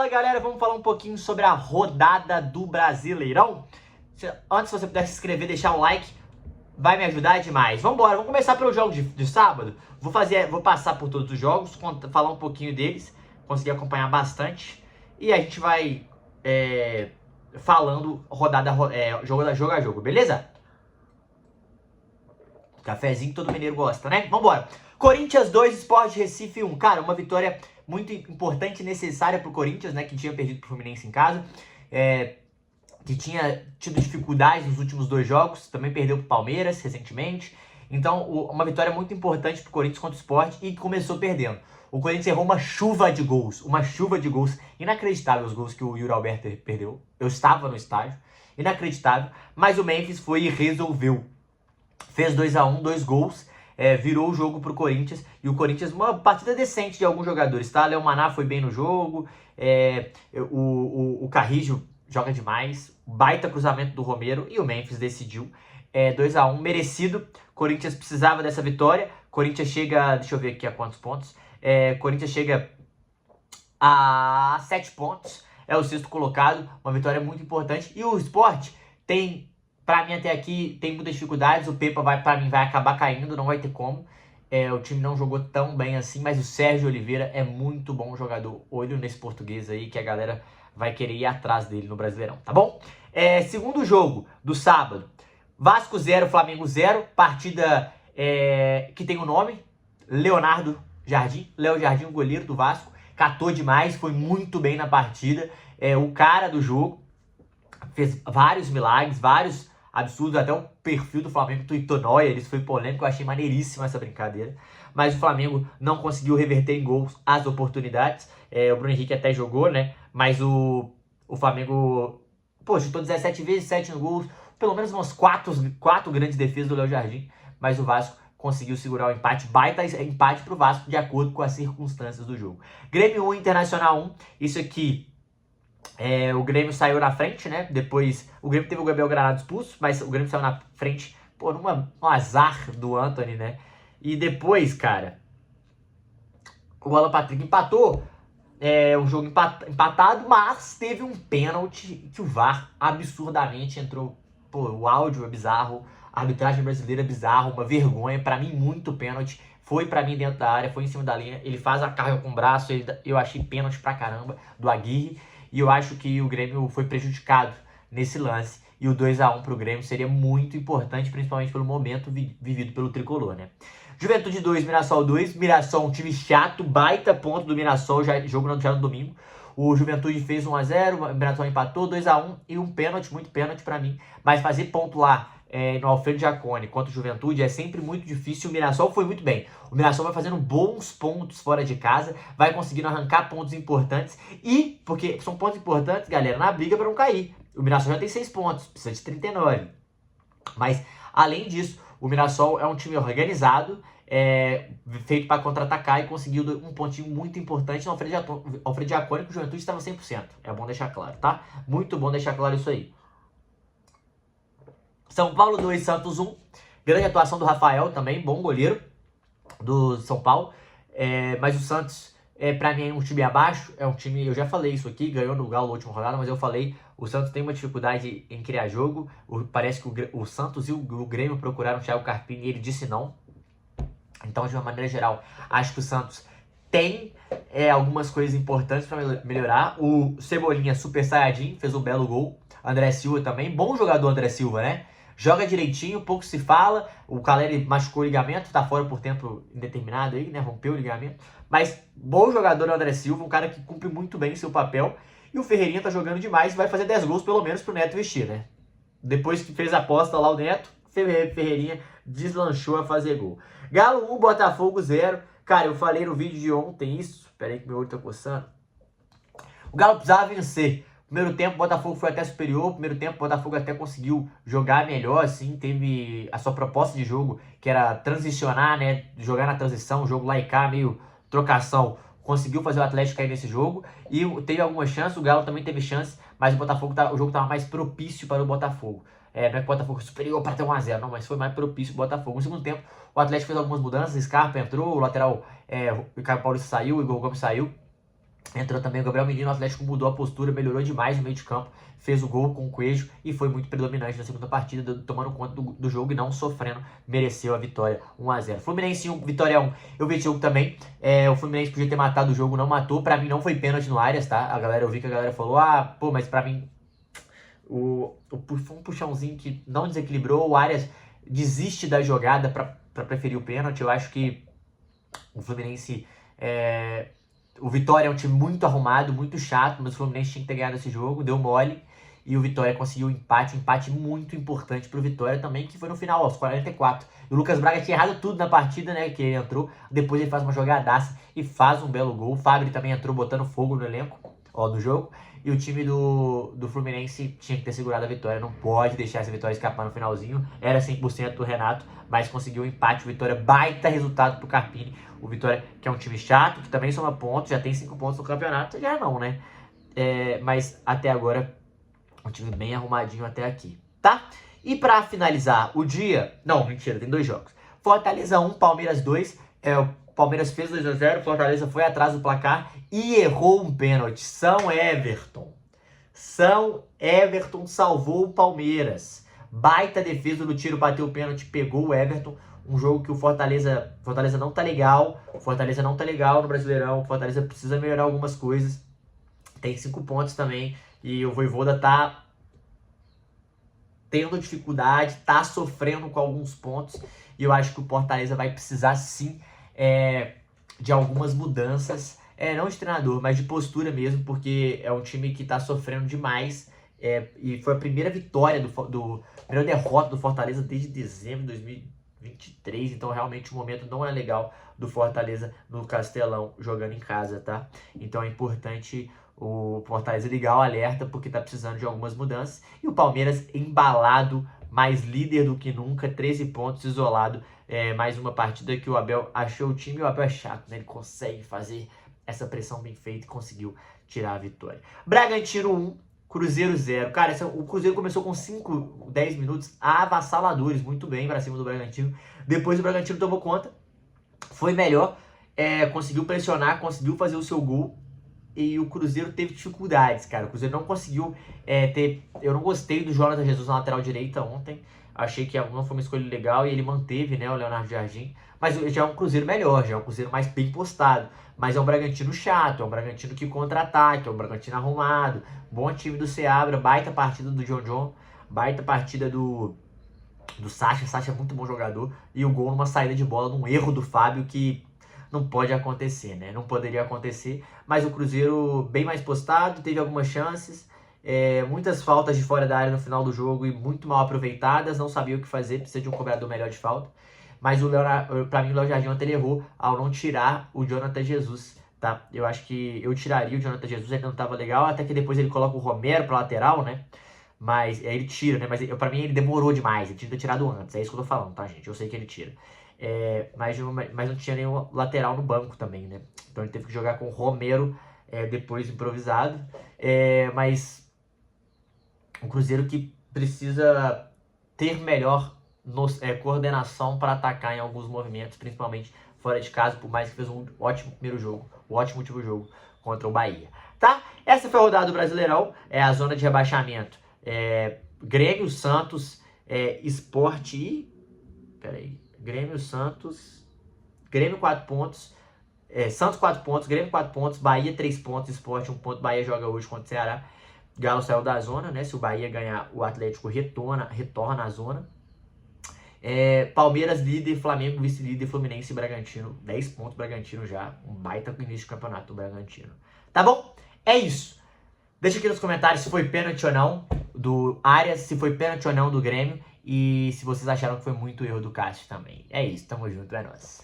Fala galera, vamos falar um pouquinho sobre a rodada do Brasileirão. Antes, se você puder se inscrever, deixar um like, vai me ajudar demais. Vamos embora, vamos começar pelos jogos de sábado. Vou passar por todos os jogos, falar um pouquinho deles, conseguir acompanhar bastante. E a gente vai falando jogo a jogo, beleza? Cafezinho todo mineiro gosta, né? Vambora. Corinthians 2, Sport Recife 1. Cara, uma vitória muito importante e necessária pro Corinthians, né? Que tinha perdido pro Fluminense em casa. Que tinha tido dificuldades nos últimos dois jogos. Também perdeu pro Palmeiras recentemente. Então, uma vitória muito importante pro Corinthians contra o Sport e começou perdendo. O Corinthians errou uma chuva de gols. Uma chuva de gols. Inacreditável os gols que o Yuri Alberto perdeu. Eu estava no estádio. Inacreditável. Mas o Memphis foi e resolveu. Fez 2-1, 2 gols, virou o jogo pro Corinthians. E o Corinthians, uma partida decente de alguns jogadores, tá? Léo Maná foi bem no jogo, o Carrijo joga demais, baita cruzamento do Romero e o Memphis decidiu. 2-1, merecido. Corinthians precisava dessa vitória. Corinthians chega, deixa eu ver aqui a quantos pontos. Corinthians chega a 7 pontos, é o sexto colocado, uma vitória muito importante. E o Sport tem... Pra mim, até aqui, tem muitas dificuldades. O Pepa, pra mim, vai acabar caindo. Não vai ter como. O time não jogou tão bem assim. Mas o Sérgio Oliveira é muito bom jogador. Olho nesse português aí, que a galera vai querer ir atrás dele no Brasileirão, tá bom? Segundo jogo do sábado. Vasco 0, Flamengo 0. Partida que tem o nome. Leonardo Jardim. Léo Jardim, o goleiro do Vasco. Catou demais. Foi muito bem na partida. O cara do jogo. Fez vários milagres, vários absurdo, até o perfil do Flamengo tweetou Neuer, isso foi polêmico, eu achei maneiríssima essa brincadeira, mas o Flamengo não conseguiu reverter em gols as oportunidades, o Bruno Henrique até jogou, né, mas o Flamengo, chutou 17 vezes, 7 no gols, pelo menos umas 4 grandes defesas do Léo Jardim, mas o Vasco conseguiu segurar o empate, baita empate pro Vasco, de acordo com as circunstâncias do jogo. Grêmio 1, Internacional 1, isso aqui... o Grêmio saiu na frente, né? Depois, o Grêmio teve o Gabriel Granado expulso, mas o Grêmio saiu na frente, um azar do Antony, né? E depois, cara, o Alan Patrick empatou, um jogo empatado, mas teve um pênalti que o VAR absurdamente entrou. O áudio é bizarro, a arbitragem brasileira é bizarro, uma vergonha, pra mim muito pênalti. Foi pra mim dentro da área, foi em cima da linha, ele faz a carga com o braço, eu achei pênalti pra caramba do Aguirre. E eu acho que o Grêmio foi prejudicado nesse lance. E o 2-1 pro Grêmio seria muito importante, principalmente pelo momento vivido pelo Tricolor, né? Juventude 2, Mirassol 2. Mirassol, um time chato, baita ponto do Mirassol, jogo já no domingo. O Juventude fez 1-0, o Mirassol empatou, 2-1 e um pênalti, muito pênalti pra mim. Mas fazer ponto lá no Alfredo Jaconi contra o Juventude é sempre muito difícil. O Mirassol foi muito bem. O Mirassol vai fazendo bons pontos fora de casa, vai conseguindo arrancar pontos importantes e, porque são pontos importantes, galera, na briga para não cair. O Mirassol já tem 6 pontos, precisa de 39. Mas, além disso, o Mirassol é um time organizado, feito para contra-atacar e conseguiu um pontinho muito importante no Alfredo Jaconi, que o Juventude estava 100%. É bom deixar claro, tá? Muito bom deixar claro isso aí. São Paulo 2, Santos 1. Grande atuação do Rafael também, bom goleiro do São Paulo. Mas o Santos, pra mim, é um time abaixo. É um time, eu já falei isso aqui, ganhou no Galo na última rodada, mas eu falei, o Santos tem uma dificuldade em criar jogo. Parece que o Santos e o Grêmio procuraram o Thiago Carpini e ele disse não. Então, de uma maneira geral, acho que o Santos tem algumas coisas importantes para melhorar. O Cebolinha, Super Saiyajin, fez um belo gol. André Silva também, bom jogador André Silva, né? Joga direitinho, pouco se fala. O Caleri machucou o ligamento, tá fora por tempo indeterminado aí, né? Rompeu o ligamento. Mas bom jogador o André Silva, um cara que cumpre muito bem seu papel. E o Ferreirinha tá jogando demais e vai fazer 10 gols pelo menos pro Neto vestir, né? Depois que fez a aposta lá o Neto, Ferreirinha deslanchou a fazer gol. Galo 1, Botafogo 0. Cara, eu falei no vídeo de ontem isso. Pera aí que meu olho tá coçando. O Galo precisava vencer. Primeiro tempo, o Botafogo foi até superior. Primeiro tempo, o Botafogo até conseguiu jogar melhor, assim. Teve a sua proposta de jogo, que era transicionar, né? Jogar na transição, jogo lá e cá, meio trocação. Conseguiu fazer o Atlético cair nesse jogo. E teve algumas chances, o Galo também teve chance. Mas o jogo estava mais propício para o Botafogo. Não é que o Botafogo foi superior para ter 1-0, não, mas foi mais propício o Botafogo. No segundo tempo, o Atlético fez algumas mudanças. Scarpa entrou, o lateral, o Caio Paulista saiu, o Igor Gomes saiu. Entrou também o Gabriel Menino, o Atlético mudou a postura, melhorou demais no meio de campo, fez o gol com o Coelho e foi muito predominante na segunda partida, tomando conta do jogo e não sofrendo, mereceu a vitória 1-0. Fluminense 1, Vitória 1, eu vi esse jogo também, o Fluminense podia ter matado o jogo, não matou, pra mim não foi pênalti no Arias, tá? Eu vi que a galera falou, pô, mas pra mim, foi um puxãozinho que não desequilibrou, o Arias desiste da jogada pra preferir o pênalti, eu acho que o Fluminense... O Vitória é um time muito arrumado, muito chato, mas o Fluminense tinha que ter ganhado esse jogo, deu mole. E o Vitória conseguiu um empate muito importante pro Vitória também, que foi no final, aos 44. E o Lucas Braga tinha errado tudo na partida, né, que ele entrou. Depois ele faz uma jogadaça e faz um belo gol. O Fagner também entrou botando fogo no elenco, do jogo. E o time do Fluminense tinha que ter segurado a vitória, não pode deixar essa vitória escapar no finalzinho. Era 100% do Renato, mas conseguiu um empate. O Vitória, baita resultado pro Carpini. O Vitória, que é um time chato, que também soma pontos, já tem 5 pontos no campeonato, já não, né? Mas até agora, um time bem arrumadinho até aqui, tá? E pra finalizar o dia... Não, mentira, tem 2 jogos. Fortaleza 1, Palmeiras 2. O Palmeiras fez 2-0, Fortaleza foi atrás do placar e errou um pênalti. São Everton salvou o Palmeiras. Baita defesa no tiro, bateu o pênalti, pegou o Everton. Um jogo que o Fortaleza não tá legal. O Fortaleza não tá legal no Brasileirão. O Fortaleza precisa melhorar algumas coisas. Tem 5 pontos também. E o Vojvoda tá tendo dificuldade, tá sofrendo com alguns pontos. E eu acho que o Fortaleza vai precisar sim de algumas mudanças. Não de treinador, mas de postura mesmo. Porque é um time que tá sofrendo demais. E foi a primeira vitória primeira derrota do Fortaleza desde dezembro de 2023, então realmente o momento não é legal do Fortaleza no Castelão jogando em casa, tá? Então é importante o Fortaleza ligar o alerta porque tá precisando de algumas mudanças. E o Palmeiras embalado, mais líder do que nunca, 13 pontos, isolado. Mais uma partida que o Abel achou o time, e o Abel é chato, né? Ele consegue fazer essa pressão bem feita e conseguiu tirar a vitória. Bragantino 1, Cruzeiro 0. Cara, o Cruzeiro começou com 5, 10 minutos avassaladores, muito bem pra cima do Bragantino. Depois o Bragantino tomou conta, foi melhor, conseguiu pressionar, conseguiu fazer o seu gol. E o Cruzeiro teve dificuldades, cara. O Cruzeiro não conseguiu Eu não gostei do Jonathan Jesus na lateral direita ontem. Achei que não foi uma escolha legal e ele manteve, né, o Leonardo Jardim. Mas já é um Cruzeiro melhor, já é um Cruzeiro mais bem postado. Mas é um Bragantino chato, é um Bragantino que contra-ataque, é um Bragantino arrumado. Bom time do Seabra, baita partida do John, baita partida do Sacha. Sacha é muito bom jogador. E o gol numa saída de bola, num erro do Fábio que não pode acontecer, né? Não poderia acontecer. Mas o Cruzeiro bem mais postado, teve algumas chances. Muitas faltas de fora da área no final do jogo e muito mal aproveitadas. Não sabia o que fazer, precisa de um cobrador melhor de falta. Mas pra mim o Léo Jardim ontem ele errou ao não tirar o Jonathan Jesus, tá? Eu acho que eu tiraria o Jonathan Jesus, ele não tava legal, até que depois ele coloca o Romero pra lateral, né? Mas aí ele tira, né? Mas pra mim ele demorou demais, ele tinha que ter tirado antes, é isso que eu tô falando, tá, gente? Eu sei que ele tira. Mas não tinha nenhum lateral no banco também, né? Então ele teve que jogar com o Romero depois improvisado. Mas um Cruzeiro que precisa ter melhor coordenação para atacar em alguns movimentos, principalmente fora de casa, por mais que fez um ótimo primeiro jogo, um ótimo último jogo contra o Bahia, tá? Essa foi a rodada do Brasileirão, a zona de rebaixamento, Grêmio, Santos, Sport e... Grêmio, Santos, Grêmio 4 pontos, Santos 4 pontos, Grêmio 4 pontos, Bahia 3 pontos, Sport 1 ponto, Bahia joga hoje contra o Ceará, Galo saiu da zona, né? Se o Bahia ganhar, o Atlético retorna à zona. Palmeiras líder, Flamengo vice-líder, Fluminense e Bragantino. 10 pontos Bragantino já. Um baita início de campeonato do Bragantino. Tá bom? É isso. Deixa aqui nos comentários se foi pênalti ou não do Arias, se foi pênalti ou não do Grêmio. E se vocês acharam que foi muito erro do Cássio também. É isso, tamo junto, é nóis.